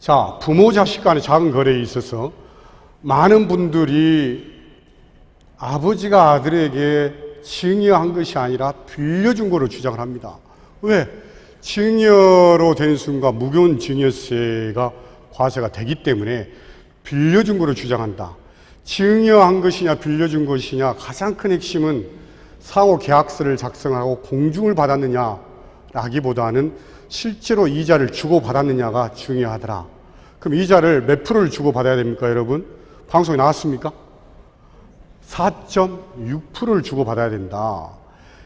자, 부모 자식 간의 작은 거래에 있어서 많은 분들이 아버지가 아들에게 증여한 것이 아니라 빌려준 거로 주장을 합니다. 왜? 증여로 된 순간 무교훈 증여세가 과세가 되기 때문에 빌려준 거로 주장한다. 증여한 것이냐 빌려준 것이냐 가장 큰 핵심은 상호 계약서를 작성하고 공증을 받았느냐라기보다는 실제로 이자를 주고받았느냐가 중요하더라. 그럼 이자를 몇 프로를 주고받아야 됩니까, 여러분? 방송에 나왔습니까? 4.6%를 주고받아야 된다.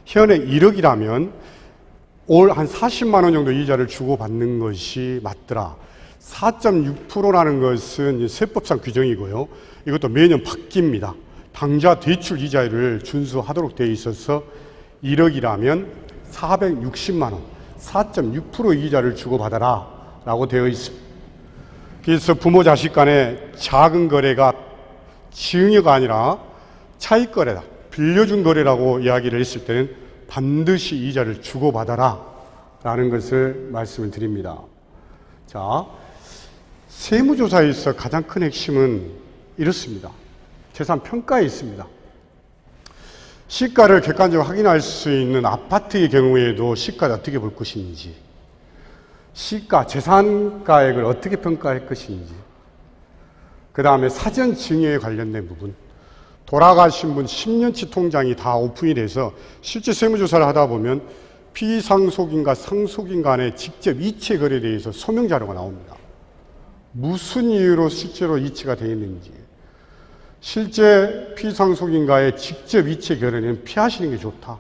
현행 1억이라면 올 한 40만 원 정도 이자를 주고받는 것이 맞더라. 4.6%라는 것은 세법상 규정이고요. 이것도 매년 바뀝니다. 당좌 대출 이자율을 준수하도록 되어 있어서 1억이라면 460만 원, 4.6% 이자를 주고받아라 라고 되어 있습니다. 그래서 부모 자식 간의 작은 거래가 증여가 아니라 차익 거래다, 빌려준 거래라고 이야기를 했을 때는 반드시 이자를 주고받아라 라는 것을 말씀을 드립니다. 자, 세무조사에서 가장 큰 핵심은 이렇습니다. 재산 평가에 있습니다. 시가를 객관적으로 확인할 수 있는 아파트의 경우에도 시가를 어떻게 볼 것인지, 시가, 재산가액을 어떻게 평가할 것인지, 그 다음에 사전 증여에 관련된 부분, 돌아가신 분 10년치 통장이 다 오픈이 돼서 실제 세무조사를 하다 보면 피상속인과 상속인 간의 직접 이체 거래에 대해서 소명 자료가 나옵니다. 무슨 이유로 실제로 이체가 되어 있는지, 실제 피상속인과의 직접 이체 거래는 피하시는 게 좋다.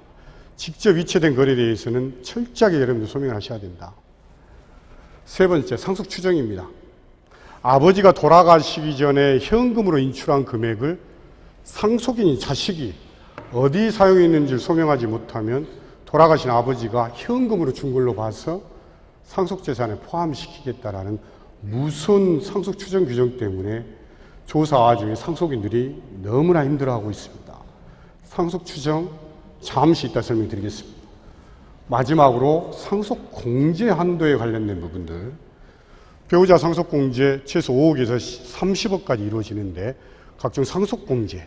직접 이체된 거래에 대해서는 철저하게 여러분들 소명을 하셔야 된다. 세 번째, 상속 추정입니다. 아버지가 돌아가시기 전에 현금으로 인출한 금액을 상속인인 자식이 어디 사용했는지를 소명하지 못하면 돌아가신 아버지가 현금으로 준 걸로 봐서 상속재산에 포함시키겠다라는 무서운 상속 추정 규정 때문에 조사 와중에 상속인들이 너무나 힘들어하고 있습니다. 상속 추정 잠시 이따 설명드리겠습니다. 마지막으로 상속 공제 한도에 관련된 부분들, 배우자 상속 공제 최소 5억에서 30억까지 이루어지는데 각종 상속 공제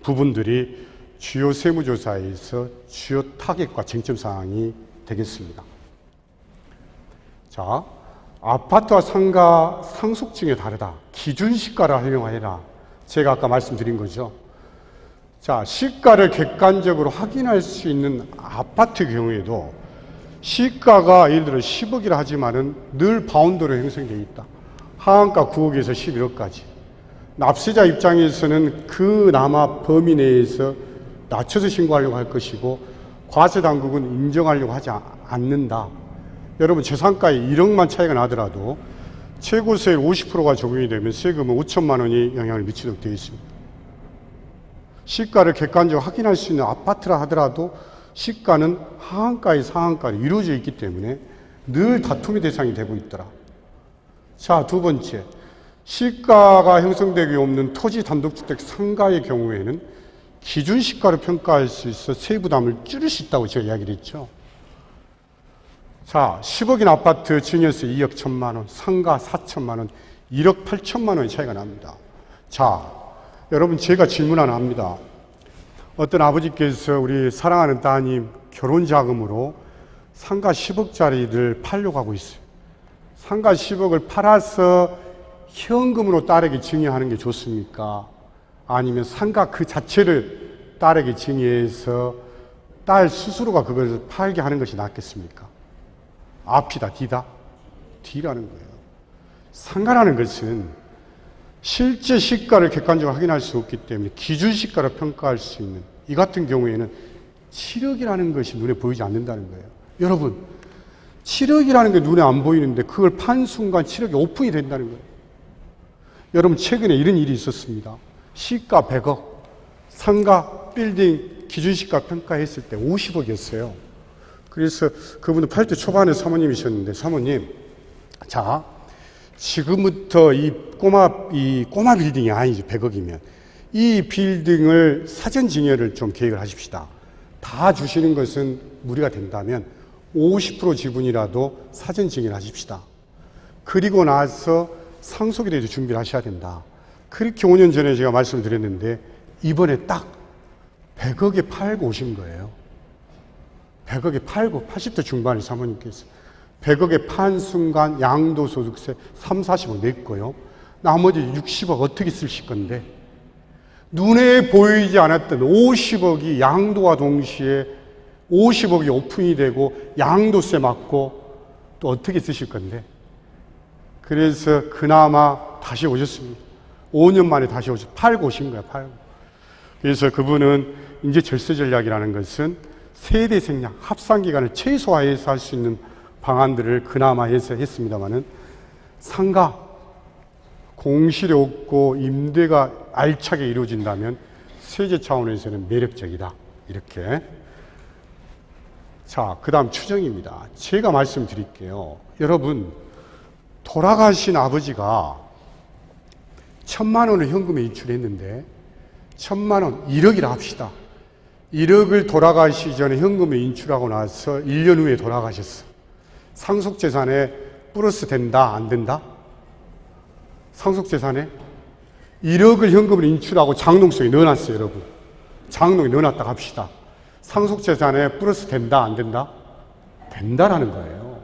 부분들이 주요 세무조사에서 주요 타겟과 쟁점 사항이 되겠습니다. 자, 아파트와 상가 상속증이 다르다. 기준 시가를 활용하여라. 제가 아까 말씀드린 거죠. 자, 시가를 객관적으로 확인할 수 있는 아파트 경우에도 시가가 예를 들어 10억이라 하지만은 늘 바운더로 형성되어 있다. 하한가 9억에서 11억까지. 납세자 입장에서는 그나마 범위 내에서 낮춰서 신고하려고 할 것이고 과세 당국은 인정하려고 하지 않는다. 여러분, 재산가에 1억만 차이가 나더라도 최고세율 50%가 적용이 되면 세금은 5천만 원이 영향을 미치도록 되어 있습니다. 시가를 객관적으로 확인할 수 있는 아파트라 하더라도 시가는 하한가에 상한가로 이루어져 있기 때문에 늘 다툼의 대상이 되고 있더라. 자, 두 번째, 시가가 형성되기 없는 토지 단독주택 상가의 경우에는 기준 시가로 평가할 수 있어 세부담을 줄일 수 있다고 제가 이야기를 했죠. 자, 10억인 아파트 증여세 2억 1천만 원, 상가 4천만 원, 1억 8천만 원의 차이가 납니다. 자, 여러분, 제가 질문 하나 합니다. 어떤 아버지께서 우리 사랑하는 따님 결혼 자금으로 상가 10억짜리를 팔려고 하고 있어요. 상가 10억을 팔아서 현금으로 딸에게 증여하는 게 좋습니까? 아니면 상가 그 자체를 딸에게 증여해서 딸 스스로가 그걸 팔게 하는 것이 낫겠습니까? 앞이다, 뒤다? 뒤라는 거예요. 상가라는 것은 실제 시가를 객관적으로 확인할 수 없기 때문에 기준 시가로 평가할 수 있는, 이 같은 경우에는 7억이라는 것이 눈에 보이지 않는다는 거예요. 여러분, 7억이라는 게 눈에 안 보이는데 그걸 판 순간 7억이 오픈이 된다는 거예요. 여러분, 최근에 이런 일이 있었습니다. 시가 100억, 상가 빌딩 기준 시가 평가했을 때 50억이었어요. 그래서 그분은 8대 초반의 사모님이셨는데, 사모님, 자, 지금부터 이 꼬마 빌딩이 아니죠. 100억이면. 이 빌딩을 사전 증여를 좀 계획을 하십시다. 다 주시는 것은 무리가 된다면 50% 지분이라도 사전 증여를 하십시다. 그리고 나서 상속에 대해서 준비를 하셔야 된다. 그렇게 5년 전에 제가 말씀을 드렸는데 이번에 딱 100억에 팔고 오신 거예요. 100억에 팔고 80대 중반의 사모님께서 100억에 판 순간 양도소득세 3, 40억 냈고요. 나머지 60억 어떻게 쓰실 건데 눈에 보이지 않았던 50억이 양도와 동시에 50억이 오픈이 되고 양도세 맞고 또 어떻게 쓰실 건데 그래서 그나마 다시 오셨습니다. 5년 만에 다시 팔고 오신 거예요. 팔고. 그래서 그분은 이제 절세 전략이라는 것은 세대 생략, 합산 기간을 최소화해서 할 수 있는 방안들을 그나마 해서 했습니다마는 상가, 공실이 없고 임대가 알차게 이루어진다면 세제 차원에서는 매력적이다. 이렇게. 자, 그 다음 추정입니다. 제가 말씀드릴게요. 여러분, 돌아가신 아버지가 1,000만 원을 현금에 인출했는데 1,000만 원, 1억이라 합시다. 1억을 돌아가시기 전에 현금에 인출하고 나서 1년 후에 돌아가셨어. 상속재산에 플러스 된다, 안 된다? 상속재산에 1억을 현금으로 인출하고 장롱속에 넣어놨어요, 여러분. 장롱에 넣어놨다고 합시다. 상속재산에 플러스 된다, 안 된다? 된다라는 거예요.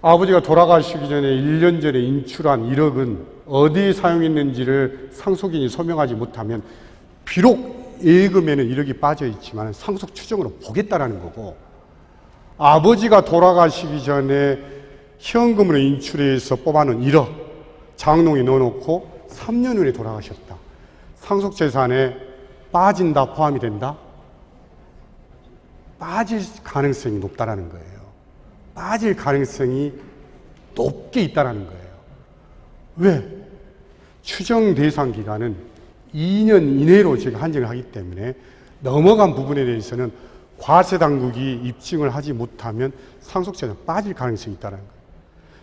아버지가 돌아가시기 전에 1년 전에 인출한 1억은 어디에 사용했는지를 상속인이 소명하지 못하면 비록 예금에는 1억이 빠져 있지만 상속 추정으로 보겠다라는 거고 아버지가 돌아가시기 전에 현금으로 인출해서 뽑아놓은 1억 장롱에 넣어놓고 3년 후에 돌아가셨다. 상속재산에 빠진다, 포함이 된다? 빠질 가능성이 높다라는 거예요. 빠질 가능성이 높게 있다라는 거예요. 왜? 추정 대상 기간은 2년 이내로 제가 한정을 하기 때문에 넘어간 부분에 대해서는 과세 당국이 입증을 하지 못하면 상속재산 빠질 가능성이 있다는 거예요.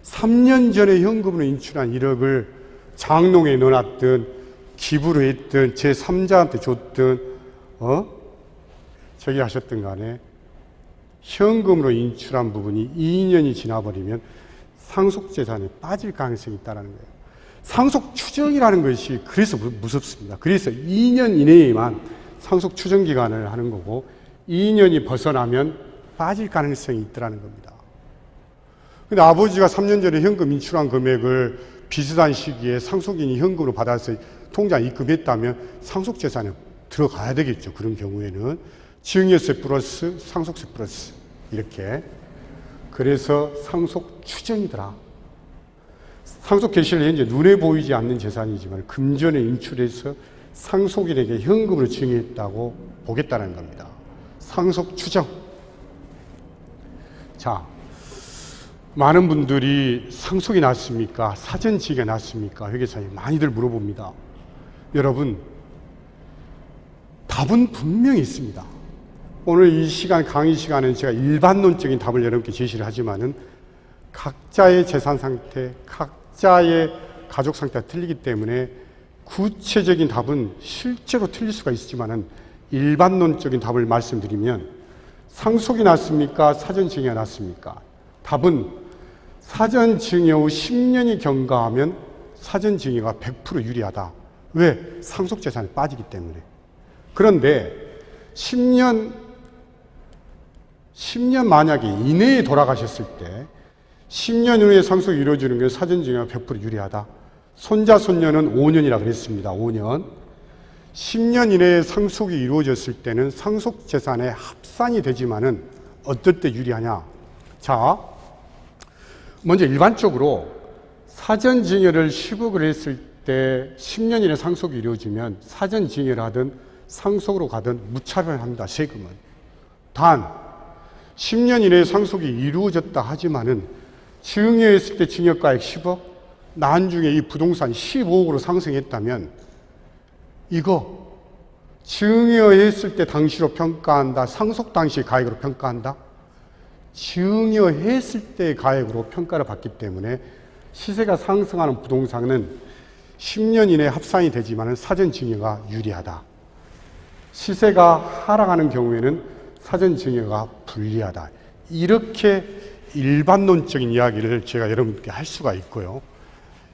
3년 전에 현금으로 인출한 1억을 장롱에 넣어놨든 기부를 했든 제3자한테 줬든 저기 하셨든 간에 현금으로 인출한 부분이 2년이 지나버리면 상속재산에 빠질 가능성이 있다는 거예요. 상속 추정이라는 것이 그래서 무섭습니다. 그래서 2년 이내에만 상속 추정 기간을 하는 거고 2년이 벗어나면 빠질 가능성이 있다는 겁니다. 근데 아버지가 3년 전에 현금 인출한 금액을 비슷한 시기에 상속인이 현금으로 받아서 통장에 입금했다면 상속재산에 들어가야 되겠죠. 그런 경우에는 증여세 플러스 상속세 플러스 이렇게. 그래서 상속 추정이더라. 상속 개시를 현재 눈에 보이지 않는 재산이지만 금전에 인출해서 상속인에게 현금으로 증여했다고 보겠다는 겁니다. 상속 추정. 자, 많은 분들이 상속이 났습니까? 사전징계가 났습니까? 회계사에 많이들 물어봅니다. 여러분, 답은 분명히 있습니다. 오늘 이 시간, 강의 시간은 제가 일반론적인 답을 여러분께 제시를 하지만은 각자의 재산 상태, 각자의 가족 상태가 틀리기 때문에 구체적인 답은 실제로 틀릴 수가 있지만은 일반론적인 답을 말씀드리면 상속이 났습니까? 사전징계가 났습니까? 답은 사전징여 후 10년이 경과하면 사전징여가 100% 유리하다. 왜? 상속재산이 빠지기 때문에. 그런데 10년 만약에 이내에 돌아가셨을 때 10년 후에 상속이 이루어지는 게 사전징여가 100% 유리하다. 손자, 손녀는 5년이라 그랬습니다. 5년. 10년 이내에 상속이 이루어졌을 때는 상속재산에 합산이 되지만은 어떨 때 유리하냐? 자, 먼저 일반적으로 사전징여를 10억을 했을 때 10년 이내 상속이 이루어지면 사전징여를 하든 상속으로 가든 무차별을 합니다. 세금은. 단 10년 이내에 상속이 이루어졌다 하지만은 증여했을 때 증여가액 10억, 나중에 이 부동산이 15억으로 상승했다면 이거 증여했을 때 당시로 평가한다, 상속 당시의 가액으로 평가한다? 증여했을 때의 가액으로 평가를 받기 때문에 시세가 상승하는 부동산은 10년 이내에 합산이 되지만 사전증여가 유리하다. 시세가 하락하는 경우에는 사전증여가 불리하다. 이렇게 일반론적인 이야기를 제가 여러분께 할 수가 있고요.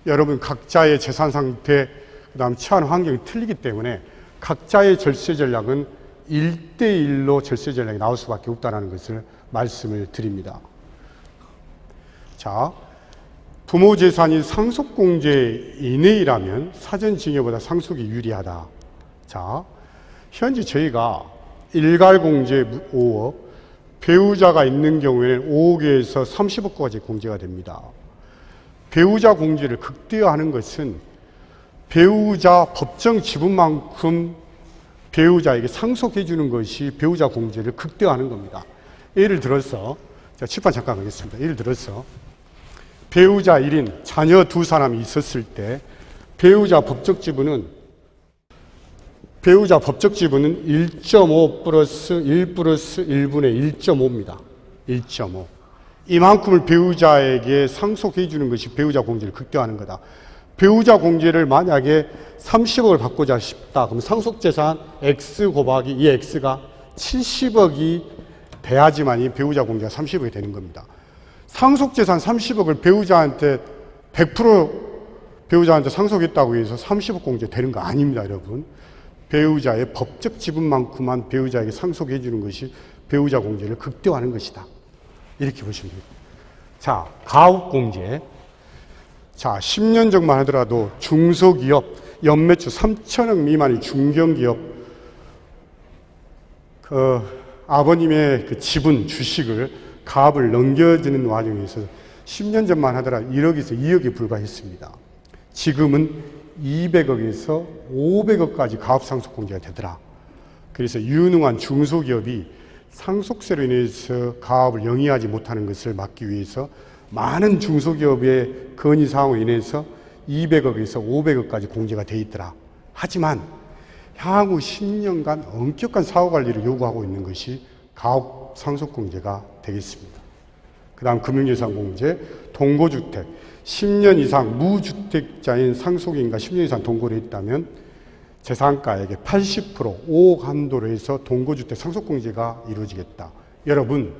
여러분 각자의 재산 상태, 그다음 처한 환경이 틀리기 때문에 각자의 절세 전략은 1대1로 절세 전략이 나올 수밖에 없다는 것을 말씀을 드립니다. 자, 부모 재산이 상속공제 이내이라면 사전증여보다 상속이 유리하다. 자, 현재 저희가 일괄공제 5억, 배우자가 있는 경우에는 5억에서 30억까지 공제가 됩니다. 배우자 공제를 극대화하는 것은 배우자 법정 지분만큼 배우자에게 상속해 주는 것이 배우자 공제를 극대화하는 겁니다. 예를 들어서, 자, 칠판 잠깐 하겠습니다. 예를 들어서 배우자 1인, 자녀 2사람이 있었을 때 배우자 법적 지분은 1.5 플러스 1 플러스 1분의 1.5입니다. 1.5. 이만큼을 배우자에게 상속해 주는 것이 배우자 공제를 극대화하는 거다. 배우자 공제를 만약에 30억을 받고자 싶다. 그럼 상속재산 X 곱하기 이 X가 70억이 돼야지만 이 배우자 공제가 30억이 되는 겁니다. 상속재산 30억을 배우자한테 100% 배우자한테 상속했다고 해서 30억 공제 되는 거 아닙니다, 여러분. 배우자의 법적 지분만큼만 배우자에게 상속해 주는 것이 배우자 공제를 극대화하는 것이다. 이렇게 보시면 됩니다. 자, 가업공제. 자, 10년 전만 하더라도 중소기업, 연매출 3천억 미만의 중견기업, 아버님의 그 지분, 주식을 가업을 넘겨주는 와중에서 10년 전만 하더라도 1억에서 2억에 불과했습니다. 지금은 200억에서 500억까지 가업 상속 공제가 되더라. 그래서 유능한 중소기업이 상속세로 인해서 가업을 영위하지 못하는 것을 막기 위해서 많은 중소기업의 건의 사항으로 인해서 200억에서 500억까지 공제가 돼 있더라. 하지만 향후 10년간 엄격한 사후 관리를 요구하고 있는 것이 가업 상속 공제가 되겠습니다. 그 다음 금융예산 공제, 동거주택. 10년 이상 무주택자인 상속인과 10년 이상 동거를 했다면 재산가액의 80% 5억 한도로 해서 동거주택 상속공제가 이루어지겠다. 여러분,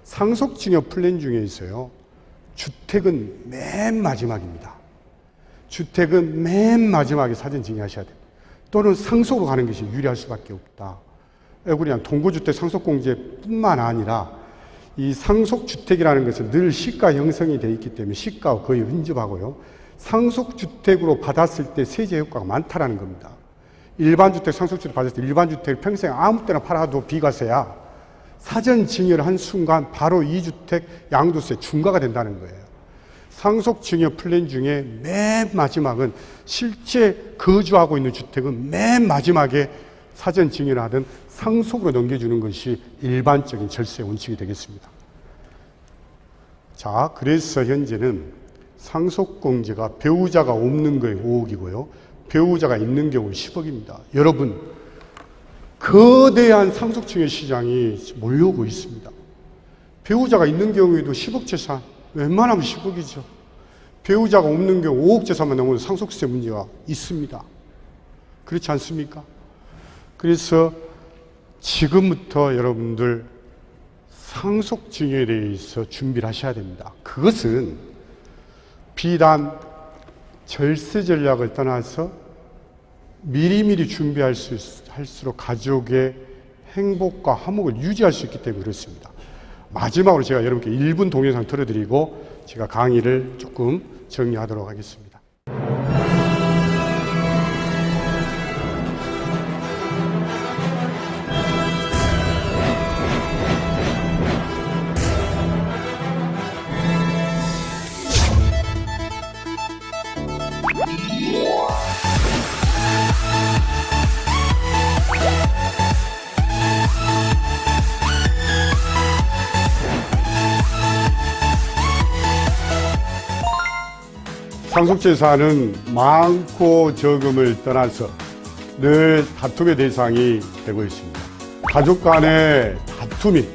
상속증여 플랜 중에서요, 주택은 맨 마지막입니다. 주택은 맨 마지막에 사전증여하셔야 됩니다. 또는 상속으로 가는 것이 유리할 수밖에 없다. 그냥 동거주택 상속공제뿐만 아니라 이 상속주택이라는 것은 늘 시가 형성이 되어 있기 때문에 시가가 거의 흔접하고요. 상속주택으로 받았을 때 세제 효과가 많다라는 겁니다. 일반주택 상속주택 받았을 때 일반주택을 평생 아무 때나 팔아도 비과세야. 사전증여를 한 순간 바로 이 주택 양도세 중과가 된다는 거예요. 상속증여 플랜 중에 맨 마지막은 실제 거주하고 있는 주택은 맨 마지막에 사전증여를 하든 상속으로 넘겨주는 것이 일반적인 절세 원칙이 되겠습니다. 자, 그래서 현재는 상속공제가 배우자가 없는 거에 5억이고요. 배우자가 있는 경우는 10억입니다. 여러분, 거대한 상속증여 시장이 몰려오고 있습니다. 배우자가 있는 경우에도 10억 재산, 웬만하면 10억이죠. 배우자가 없는 경우 5억 재산만 넘어도 상속세 문제가 있습니다. 그렇지 않습니까? 그래서 지금부터 여러분들 상속증여에 대해서 준비를 하셔야 됩니다. 그것은 비단 절세 전략을 떠나서 미리미리 할수록 가족의 행복과 화목을 유지할 수 있기 때문에 그렇습니다. 마지막으로 제가 여러분께 1분 동영상 틀어드리고 제가 강의를 조금 정리하도록 하겠습니다. 상속재산은 많고 적음을 떠나서 늘 다툼의 대상이 되고 있습니다. 가족 간의 다툼이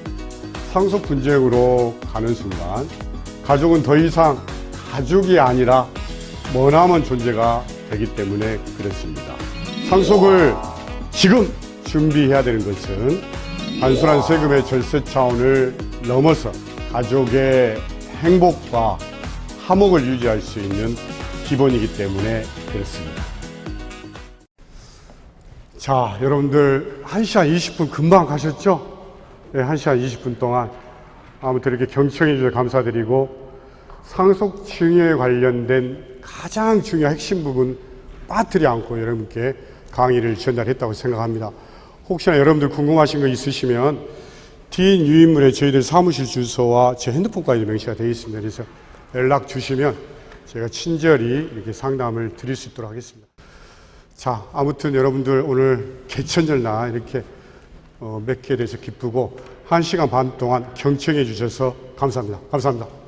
상속 분쟁으로 가는 순간 가족은 더 이상 가족이 아니라 머나먼 존재가 되기 때문에 그렇습니다. 상속을 지금 준비해야 되는 것은 단순한 세금의 절세 차원을 넘어서 가족의 행복과 화목을 유지할 수 있는 기본이기 때문에 그렇습니다. 자, 여러분들 1시간 20분 금방 가셨죠? 네, 1시간 20분 동안 아무튼 이렇게 경청해 주셔서 감사드리고 상속증여에 관련된 가장 중요한 핵심 부분 빠뜨리지 않고 여러분께 강의를 전달했다고 생각합니다. 혹시나 여러분들 궁금하신 거 있으시면 뒷 유인물에 저희들 사무실 주소와 제 핸드폰까지 명시가 되어 있습니다. 그래서 연락 주시면 제가 친절히 이렇게 상담을 드릴 수 있도록 하겠습니다. 자, 아무튼 여러분들 오늘 개천절날 이렇게 뵙게 돼서 기쁘고 1시간 반 동안 경청해 주셔서 감사합니다. 감사합니다.